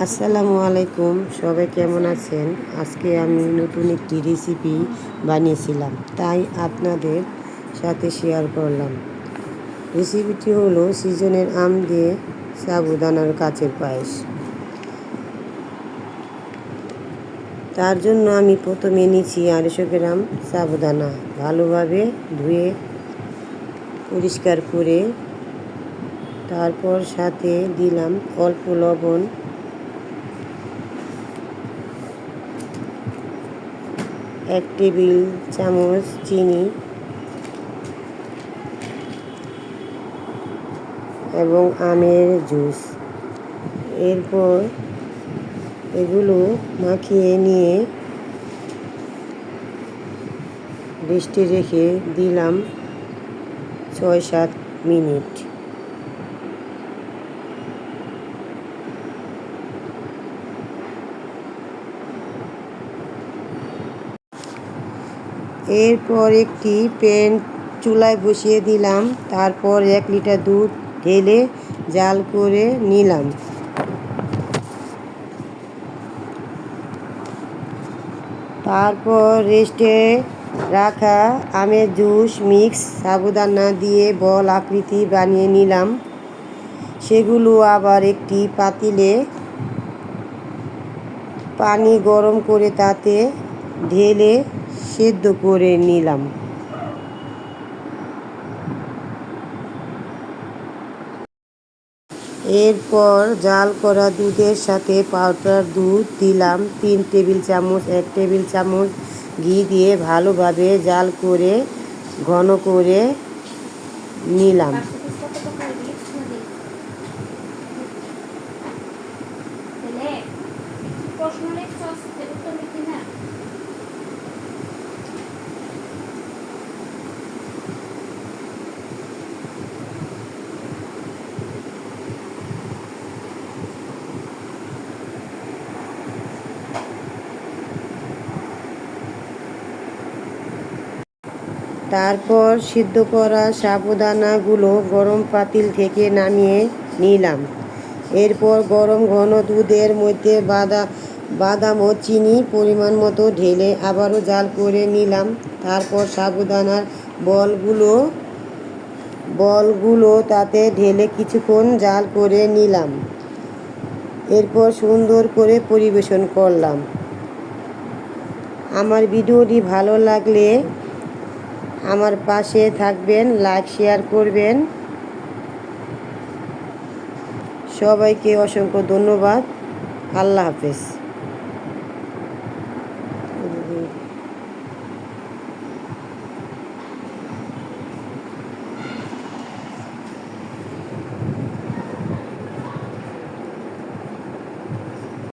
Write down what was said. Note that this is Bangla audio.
আসসালামু আলাইকুম, সবাই কেমন আছেন? আজকে আমি নতুন একটি রেসিপি বানিয়েছিলাম, তাই আপনাদের সাথে শেয়ার করলাম। রেসিপিটি হলো সিজনের আম দিয়ে সাবুদানার কাচের পায়েস। তার জন্য আমি প্রথমে নিচ্ছি 250 গ্রাম সাবুদানা, ভালোভাবে ধুয়ে পরিষ্কার করে তারপর সাথে দিলাম অল্প লবণ, 1 টেবিল চামচ চিনি এবং আমের জুস। এরপর এগুলো মাখিয়ে নিয়ে রেস্টে রেখে দিলাম 6-7 মিনিট। এরপর একটি প্যান চুলায় বসিয়ে দিলাম, তারপর 1 লিটার দুধ ঢেলে জাল করে নিলাম। তারপর রেস্টে রাখা আমের জুস মিক্স সাবুদানা দিয়ে বল আকৃতি বানিয়ে নিলাম। সেগুলো আবার একটি পাতিলে পানি গরম করে তাতে ঢেলে সেদ্ধ করে নিলাম। এরপর জাল করা দুধের সাথে পাউডার দুধ দিলাম 3 টেবিল চামচ। 1 টেবিল চামচ ঘি দিয়ে ভালোভাবে জাল করে ঘন করে নিলাম। তারপর সিদ্ধ করা সাবুদানাগুলো গরম পাতিল থেকে নামিয়ে নিলাম। এরপর গরম ঘন দুধের মধ্যে বাদাম ও চিনি পরিমাণ মতো ঢেলে আবারও জাল করে নিলাম। তারপর সাবুদানার বলগুলো তাতে ঢেলে কিছুক্ষণ জাল করে নিলাম। এরপর সুন্দর করে পরিবেশন করলাম। আমার ভিডিওটি ভালো লাগলে আমার পাশে থাকবেন, লাইক শেয়ার করবেন। সবাইকে অসংখ্য ধন্যবাদ। আল্লাহ হাফেজ।